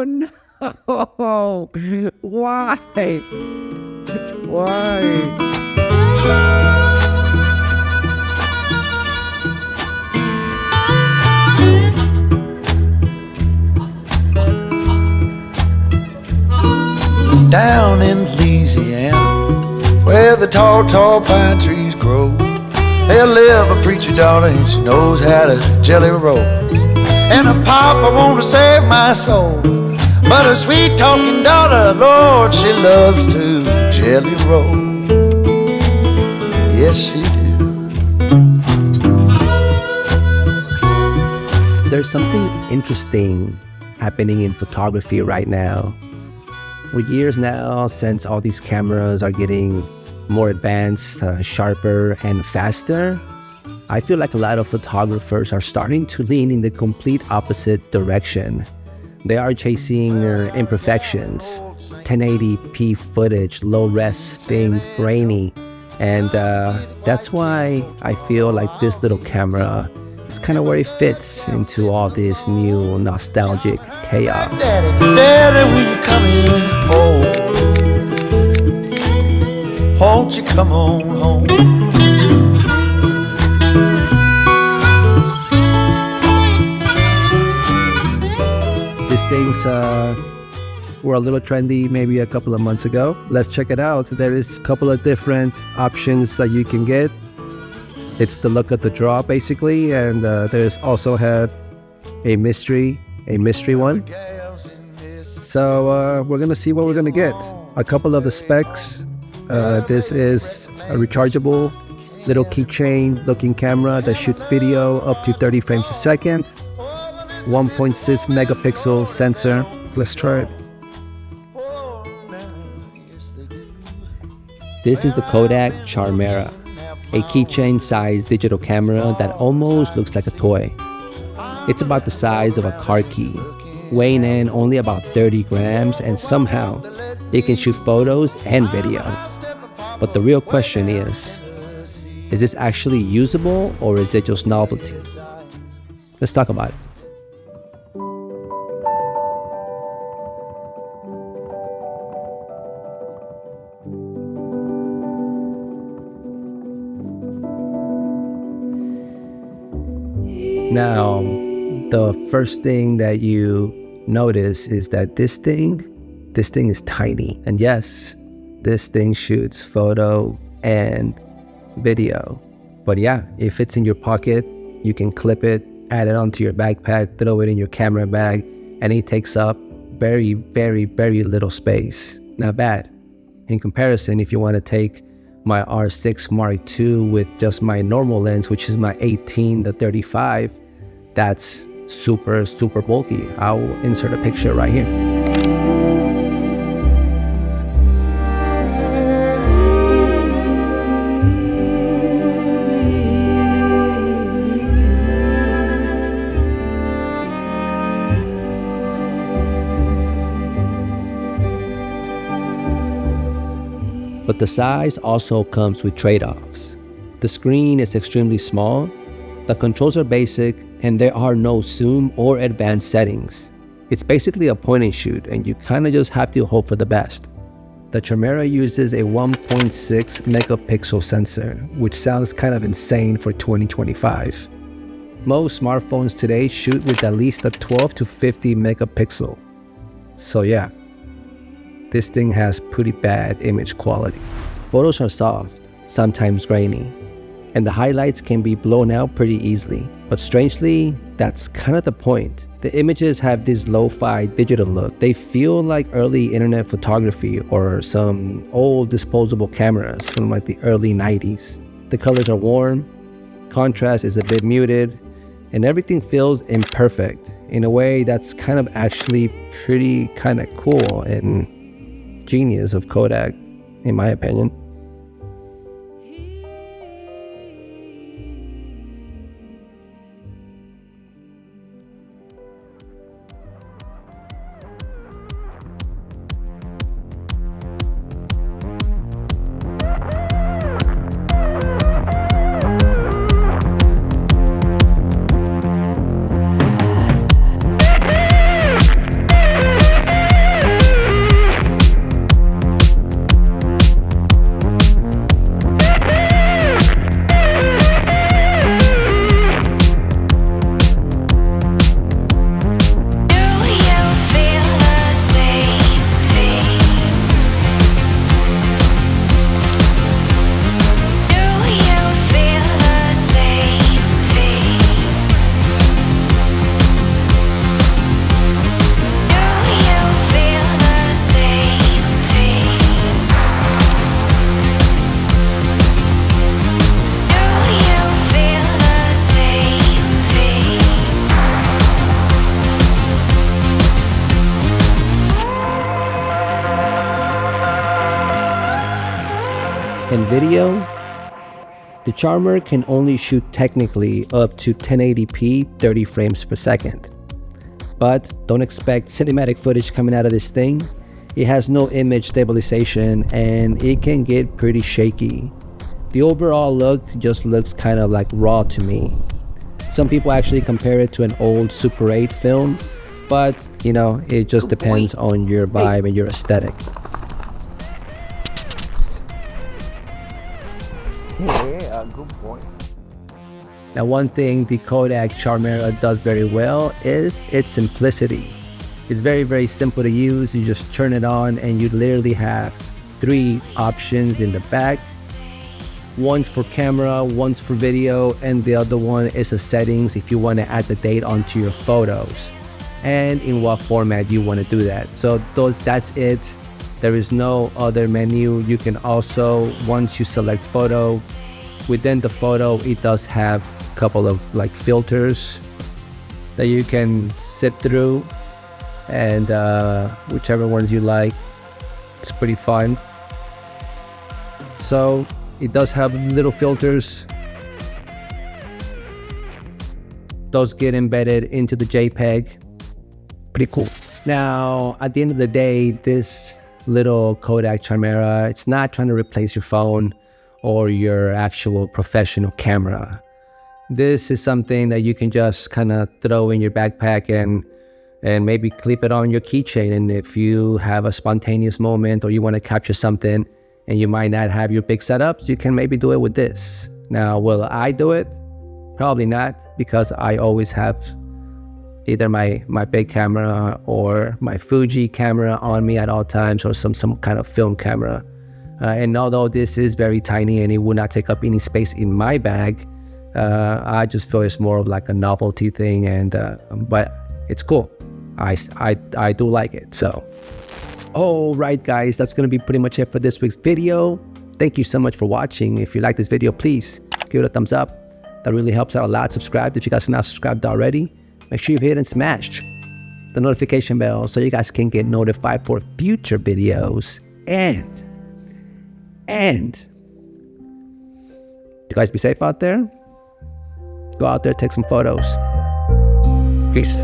no. Why? Why? Down in Louisiana, where the tall, tall pine trees grow, there live a preacher daughter and she knows how to jelly roll. And a papa wanna save my soul, but a sweet talking daughter, Lord, she loves to jelly roll. Yes, she do. There's something interesting happening in photography right now. For years now, since all these cameras are getting more advanced, sharper and faster, I feel like a lot of photographers are starting to lean in the complete opposite direction. They are chasing imperfections, 1080p footage, low res things, grainy. And that's why I feel like this little camera is kind of where it fits into all this new nostalgic chaos. Daddy, will you come in home? Won't you come on home? These things were a little trendy maybe a couple of months ago. Let's check it out. There is a couple of different options that you can get. It's the look at the draw basically, and there's also have a mystery one. So we're gonna see what we're gonna get. A couple of the specs. This is a rechargeable little keychain looking camera that shoots video up to 30 frames a second. 1.6 megapixel sensor. Let's try it. This is the Kodak Charmera, a keychain-sized digital camera that almost looks like a toy. It's about the size of a car key, weighing in only about 30 grams, and somehow it can shoot photos and video. But the real question is this actually usable or is it just novelty? Let's talk about it. Now, the first thing that you notice is that this thing is tiny. And yes, this thing shoots photo and video. But yeah, it fits in your pocket. You can clip it, add it onto your backpack, throw it in your camera bag, and it takes up very, very, very little space. Not bad. In comparison, if you want to take my R6 Mark II with just my normal lens, which is my 18-35, that's super, super bulky. I'll insert a picture right here. But the size also comes with trade-offs. The screen is extremely small, the controls are basic, and there are no zoom or advanced settings. It's basically a point and shoot, and you kind of just have to hope for the best. The Charmera uses a 1.6 megapixel sensor, which sounds kind of insane for 2025. Most smartphones today shoot with at least a 12 to 50 megapixel. So yeah, this thing has pretty bad image quality. Photos are soft, sometimes grainy, and the highlights can be blown out pretty easily. But strangely, that's kind of the point. The images have this lo-fi digital look. They feel like early internet photography or some old disposable cameras from like the early 90s. The colors are warm, contrast is a bit muted, and everything feels imperfect in a way that's kind of actually pretty kind of cool and genius of Kodak, in my opinion. and video, the Charmer can only shoot technically up to 1080p 30 frames per second. But don't expect cinematic footage coming out of this thing. It has no image stabilization and it can get pretty shaky. The overall look just looks kind of like raw to me. Some people actually compare it to an old Super 8 film, but you know, it just depends on your vibe and your aesthetic. Yeah, good point. Now, one thing the Kodak Charmera does very well is its simplicity. It's very, very simple to use. You just turn it on and you literally have 3 options in the back. One's for camera, one's for video, and the other one is the settings if you want to add the date onto your photos and in what format you want to do that. So that's it. There is no other menu. You can also, once you select photo, within the photo it does have a couple of like filters that you can sift through, and whichever ones you like. It's pretty fun. So it does have little filters. Those get embedded into the JPEG. Pretty cool. Now, at the end of the day, this little Kodak Charmera, it's not trying to replace your phone or your actual professional camera. This is something that you can just kind of throw in your backpack and maybe clip it on your keychain. And if you have a spontaneous moment or you want to capture something and you might not have your big setups, you can maybe do it with this. Now, will I do it? Probably not, because I always have either my big camera or my Fuji camera on me at all times, or some kind of film camera. And although this is very tiny and it will not take up any space in my bag, I just feel it's more of like a novelty thing, and but it's cool. I do like it. So all right, guys, that's gonna be pretty much it for this week's video. Thank you so much for watching. If you like this video, please give it a thumbs up. That really helps out a lot. Subscribe if you guys are not subscribed already. Make sure you hit and smash the notification bell so you guys can get notified for future videos. And you guys be safe out there. Go out there, take some photos. Peace.